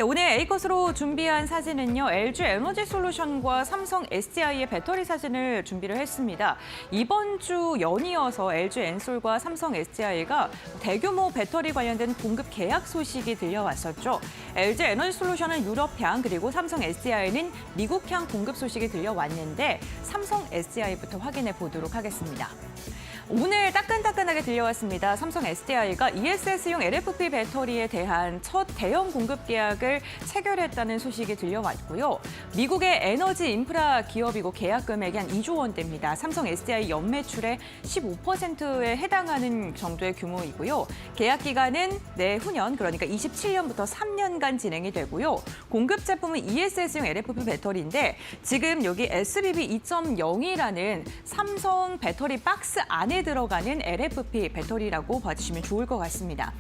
네, 오늘 A컷으로 준비한 사진은요. LG 에너지 솔루션과 삼성 SDI의 배터리 사진을 준비를 했습니다. 이번 주 연이어서 LG 엔솔과 삼성 SDI가 대규모 배터리 관련된 공급 계약 소식이 들려왔었죠. LG 에너지 솔루션은 유럽향 그리고 삼성 SDI는 미국향 공급 소식이 들려왔는데 삼성 SDI부터 확인해 보도록 하겠습니다. 오늘 따끈따끈하게 들려왔습니다. 삼성 SDI가 ESS용 LFP 배터리에 대한 첫 대형 공급 계약을 체결했다는 소식이 들려왔고요. 미국의 에너지 인프라 기업이고 계약 금액이 한 2조 원대입니다. 삼성 SDI 연매출의 15%에 해당하는 정도의 규모이고요. 계약 기간은 내후년, 그러니까 27년부터 3년간 진행이 되고요. 공급 제품은 ESS용 LFP 배터리인데 지금 여기 SBB 2.0이라는 삼성 배터리 박스 안에 들어가는 LFP 배터리라고 봐주시면 좋을 것 같습니다.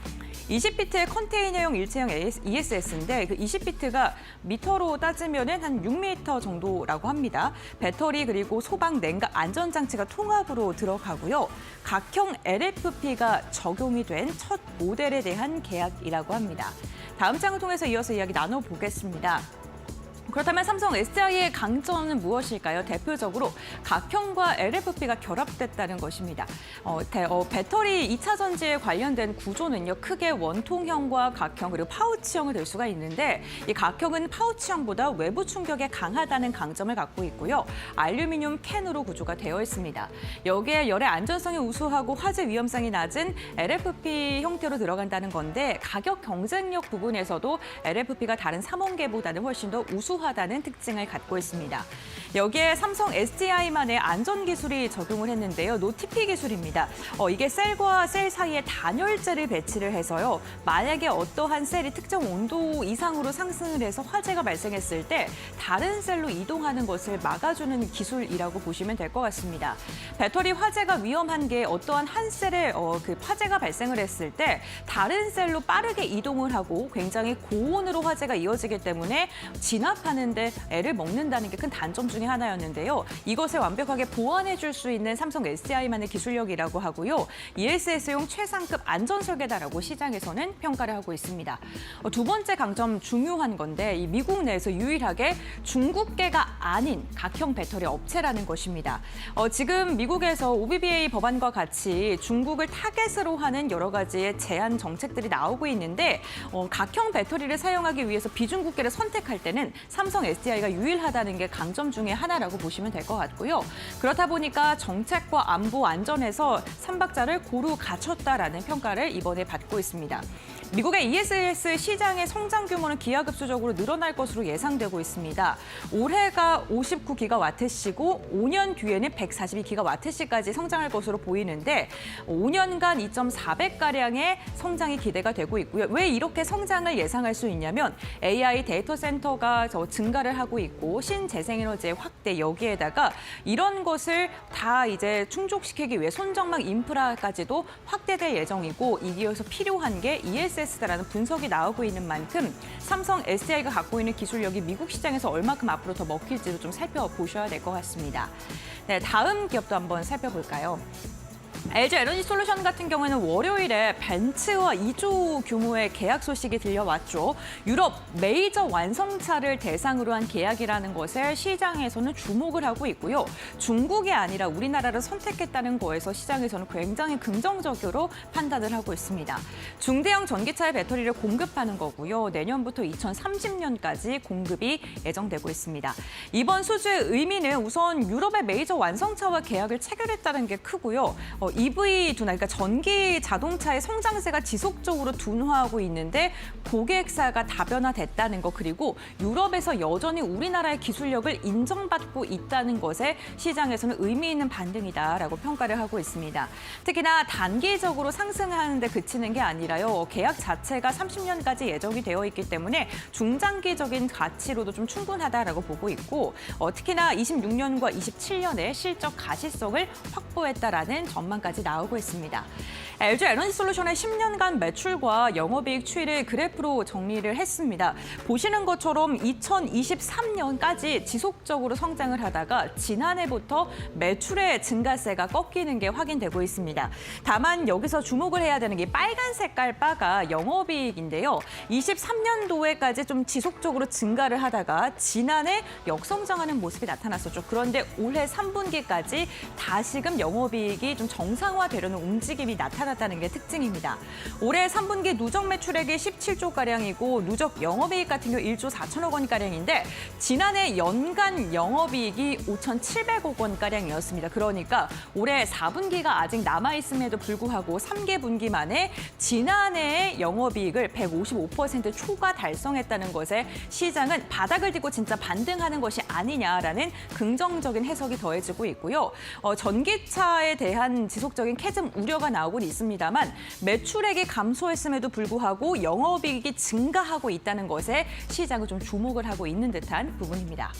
20비트의 컨테이너용 일체형 ESS인데 그 20비트가 미터로 따지면은 한 6m 정도라고 합니다. 배터리 그리고 소방, 냉각, 안전장치가 통합으로 들어가고요. 각형 LFP가 적용이 된 첫 모델에 대한 계약이라고 합니다. 다음 장을 통해서 이어서 이야기 나눠보겠습니다. 그렇다면 삼성 SDI의 강점은 무엇일까요? 대표적으로 각형과 LFP가 결합됐다는 것입니다. 배터리 2차 전지에 관련된 구조는요, 크게 원통형과 각형 그리고 파우치형이 될 수가 있는데 이 각형은 파우치형보다 외부 충격에 강하다는 강점을 갖고 있고요. 알루미늄 캔으로 구조가 되어 있습니다. 여기에 열의 안전성이 우수하고 화재 위험성이 낮은 LFP 형태로 들어간다는 건데 가격 경쟁력 부분에서도 LFP가 다른 삼원계보다는 훨씬 더 우수하다는 특징을 갖고 있습니다. 여기에 삼성 SDI만의 안전 기술이 적용을 했는데요. 노티피 기술입니다. 이게 셀과 셀 사이에 단열재를 배치를 해서요. 만약에 어떠한 셀이 특정 온도 이상으로 상승을 해서 화재가 발생했을 때 다른 셀로 이동하는 것을 막아주는 기술이라고 보시면 될 것 같습니다. 배터리 화재가 위험한 게 어떠한 한 셀에 그 화재가 발생을 했을 때 다른 셀로 빠르게 이동을 하고 굉장히 고온으로 화재가 이어지기 때문에 진압하는 데 애를 먹는다는 게 큰 단점 중에 하나였는데요. 이것을 완벽하게 보완해 줄 수 있는 삼성 SDI만의 기술력이라고 하고요. ESS용 최상급 안전 설계다라고 시장에서는 평가를 하고 있습니다. 두 번째 강점 중요한 건데 이 미국 내에서 유일하게 중국계가 아닌 각형 배터리 업체라는 것입니다. 지금 미국에서 OBBA 법안과 같이 중국을 타겟으로 하는 여러 가지의 제한 정책들이 나오고 있는데 각형 배터리를 사용하기 위해서 비중국계를 선택할 때는 삼성 SDI가 유일하다는 게 강점 중에 하나라고 보시면 될 것 같고요. 그렇다 보니까 정책과 안보 안전에서 삼박자를 고루 갖췄다라는 평가를 이번에 받고 있습니다. 미국의 ESS 시장의 성장 규모는 기하급수적으로 늘어날 것으로 예상되고 있습니다. 올해가 59기가와트시고 5년 뒤에는 142기가와트시까지 성장할 것으로 보이는데 5년간 2.4배가량의 성장이 기대가 되고 있고요. 왜 이렇게 성장을 예상할 수 있냐면 AI 데이터 센터가 증가를 하고 있고 신재생에너지의 확대 여기에다가 이런 것을 다 이제 충족시키기 위해 손정망 인프라까지도 확대될 예정이고 이기어서 필요한 게 ESS다라는 분석이 나오고 있는 만큼 삼성 SDI가 갖고 있는 기술력이 미국 시장에서 얼마큼 앞으로 더 먹힐지도 좀 살펴보셔야 될 것 같습니다. 네, 다음 기업도 한번 살펴볼까요? LG 에너지 솔루션 같은 경우에는 월요일에 벤츠와 2조 규모의 계약 소식이 들려왔죠. 유럽 메이저 완성차를 대상으로 한 계약이라는 것에 시장에서는 주목을 하고 있고요. 중국이 아니라 우리나라를 선택했다는 거에서 시장에서는 굉장히 긍정적으로 판단을 하고 있습니다. 중대형 전기차의 배터리를 공급하는 거고요. 내년부터 2030년까지 공급이 예정되고 있습니다. 이번 수주의 의미는 우선 유럽의 메이저 완성차와 계약을 체결했다는 게 크고요. EV 둔화, 그러니까 전기 자동차의 성장세가 지속적으로 둔화하고 있는데 고객사가 다변화됐다는 것, 그리고 유럽에서 여전히 우리나라의 기술력을 인정받고 있다는 것에 시장에서는 의미 있는 반등이다라고 평가를 하고 있습니다. 특히나 단기적으로 상승하는 데 그치는 게 아니라요. 계약 자체가 30년까지 예정이 되어 있기 때문에 중장기적인 가치로도 좀 충분하다라고 보고 있고 특히나 26년과 27년에 실적 가시성을 확보했다라는 전망 전망까지 나오고 있습니다. LG 에너지솔루션의 10년간 매출과 영업이익 추이를 그래프로 정리를 했습니다. 보시는 것처럼 2023년까지 지속적으로 성장을 하다가 지난해부터 매출의 증가세가 꺾이는 게 확인되고 있습니다. 다만 여기서 주목을 해야 되는 게 빨간 색깔 바가 영업이익인데요. 23년도에까지 좀 지속적으로 증가를 하다가 지난해 역성장하는 모습이 나타났었죠. 그런데 올해 3분기까지 다시금 영업이익이 좀 정상화되려는 움직임이 나타났다는 게 특징입니다. 올해 3분기 누적 매출액이 17조가량이고 누적 영업이익 같은 경우 1조 4천억 원가량인데 지난해 연간 영업이익이 5,700억 원가량이었습니다. 그러니까 올해 4분기가 아직 남아있음에도 불구하고 3개 분기 만에 지난해의 영업이익을 155% 초과 달성했다는 것에 시장은 바닥을 딛고 진짜 반등하는 것이 아니냐라는 긍정적인 해석이 더해지고 있고요. 전기차에 대한 지속적인 캐즘 우려가 나오고 있습니다만 매출액이 감소했음에도 불구하고 영업이익이 증가하고 있다는 것에 시장은 좀 주목을 하고 있는 듯한 부분입니다.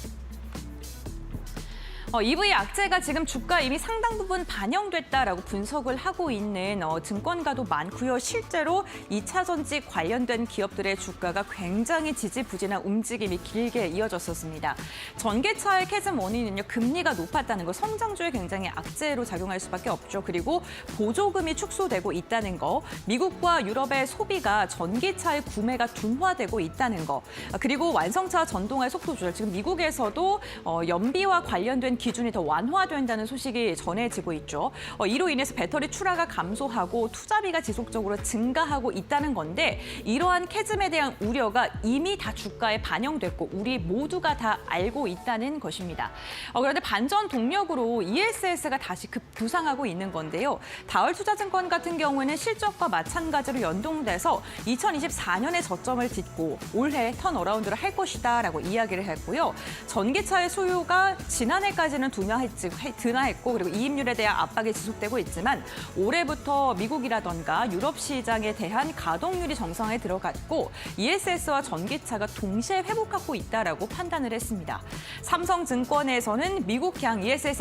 EV 악재가 지금 주가에 이미 상당 부분 반영됐다라고 분석을 하고 있는 증권가도 많고요. 실제로 2차 전지 관련된 기업들의 주가가 굉장히 지지부진한 움직임이 길게 이어졌었습니다. 전기차의 캐즘 원인은요, 금리가 높았다는 거, 성장주에 굉장히 악재로 작용할 수밖에 없죠. 그리고 보조금이 축소되고 있다는 거, 미국과 유럽의 소비가 전기차의 구매가 둔화되고 있다는 거, 그리고 완성차 전동화의 속도 조절, 지금 미국에서도 연비와 관련된 기준이 더 완화된다는 소식이 전해지고 있죠. 이로 인해서 배터리 출하가 감소하고 투자비가 지속적으로 증가하고 있다는 건데 이러한 캐즘에 대한 우려가 이미 다 주가에 반영됐고 우리 모두가 다 알고 있다는 것입니다. 그런데 반전 동력으로 ESS가 다시 급부상하고 있는 건데요. 다얼투자증권 같은 경우에는 실적과 마찬가지로 연동돼서 2024년에 저점을 딛고 올해 턴어라운드를 할 것이다라고 이야기를 했고요. 전기차의 수요가 지난해까지는 둔화했고 그리고 이익률에 대한 압박이 지속되고 있지만 올해부터 미국이라던가 유럽 시장에 대한 가동률이 정상에 들어갔고 ESS와 전기차가 동시에 회복하고 있다라고 판단을 했습니다. 삼성증권에서는 미국향 ESS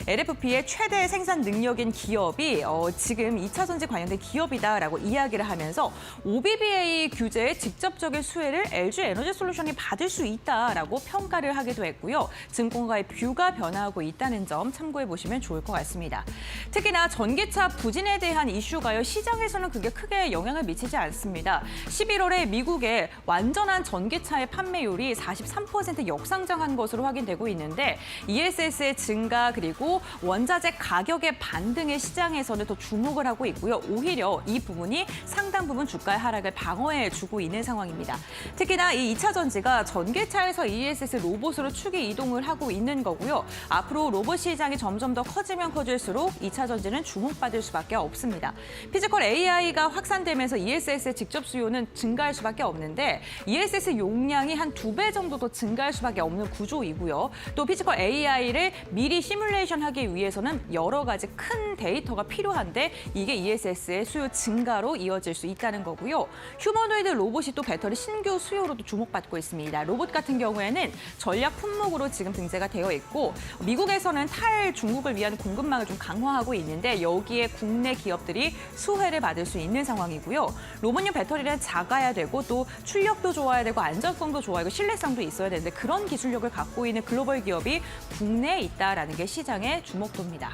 LFP의 최대 생산 능력인 기업이 지금 2차 전지 관련된 기업이다라고 이야기를 하면서 OBBA 규제의 직접적인 수혜를 LG 에너지솔루션이 받을 수 있다라고 평가를 하기도 했고요. 증권가의 뷰가 변화하고 있다는 점 참고해 보시면 좋을 것 같습니다. 특히나 전기차 부진에 대한 이슈가요. 시장에서는 그게 크게 영향을 미치지 않습니다. 11월에 미국의 완전한 전기차의 판매율이 43% 역상장한 것으로 확인되고 있는데 ESS의 증가 그리고 원자재 가격의 반등의 시장에서는 더 주목을 하고 있고요. 오히려 이 부분이 상당 부분 주가의 하락을 방어해 주고 있는 상황입니다. 특히나 이 2차 전지가 전기차에서 ESS 로봇으로 축이 이동을 하고 있는 거고요. 앞으로 로봇 시장이 점점 더 커지면 커질수록 2차 전지는 주목받을 수밖에 없습니다. 피지컬 AI가 확산되면서 ESS의 직접 수요는 증가할 수밖에 없는데 ESS 용량이 한 2배 정도 더 증가할 수밖에 없는 구조이고요. 또 피지컬 AI를 미리 시뮬레이션하기 위해서는 여러 가지 큰 데이터가 필요한데 이게 ESS의 수요 증가로 이어질 수 있다는 거고요. 휴머노이드 로봇이 또 배터리 신규 수요로도 주목받고 있습니다. 로봇 같은 경우에는 전략 품목으로 지금 등재가 되어 있고 미국에서는 탈중국을 위한 공급망을 좀 강화하고 있는데 여기에 국내 기업들이 수혜를 받을 수 있는 상황이고요. 로봇용 배터리는 작아야 되고 또 출력도 좋아야 되고 안전성도 좋아야 되고 신뢰성도 있어야 되는데 그런 기술력을 갖고 있는 글로벌 기업이 국내에 있다라는 게 시장의 주목도입니다.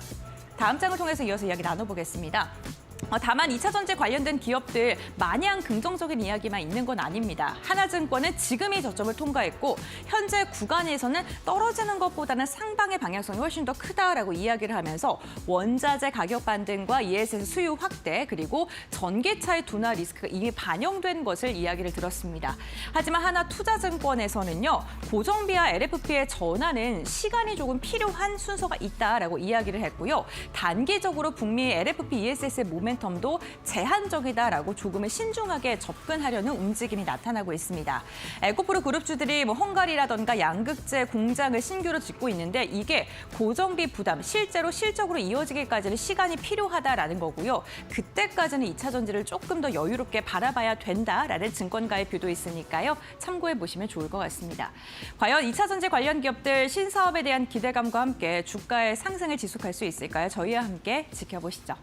다음 장을 통해서 이어서 이야기 나눠보겠습니다. 다만 2차 전지 관련된 기업들 마냥 긍정적인 이야기만 있는 건 아닙니다. 하나증권은 지금이 저점을 통과했고 현재 구간에서는 떨어지는 것보다는 상방의 방향성이 훨씬 더 크다라고 이야기를 하면서 원자재 가격 반등과 ESS 수요 확대 그리고 전기차의 둔화 리스크가 이미 반영된 것을 이야기를 들었습니다. 하지만 하나투자증권에서는요. 고정비와 LFP의 전환은 시간이 조금 필요한 순서가 있다라고 이야기를 했고요. 단기적으로 북미 LFP ESS의 모멘텀 모멘텀도 제한적이다라고 조금은 신중하게 접근하려는 움직임이 나타나고 있습니다. 에코프로 그룹주들이 헝가리라던가 양극재 공장을 신규로 짓고 있는데 이게 고정비 부담, 실제로 실적으로 이어지기까지는 시간이 필요하다라는 거고요. 그때까지는 2차 전지를 조금 더 여유롭게 바라봐야 된다라는 증권가의 뷰도 있으니까요. 참고해 보시면 좋을 것 같습니다. 과연 2차 전지 관련 기업들 신사업에 대한 기대감과 함께 주가의 상승을 지속할 수 있을까요? 저희와 함께 지켜보시죠.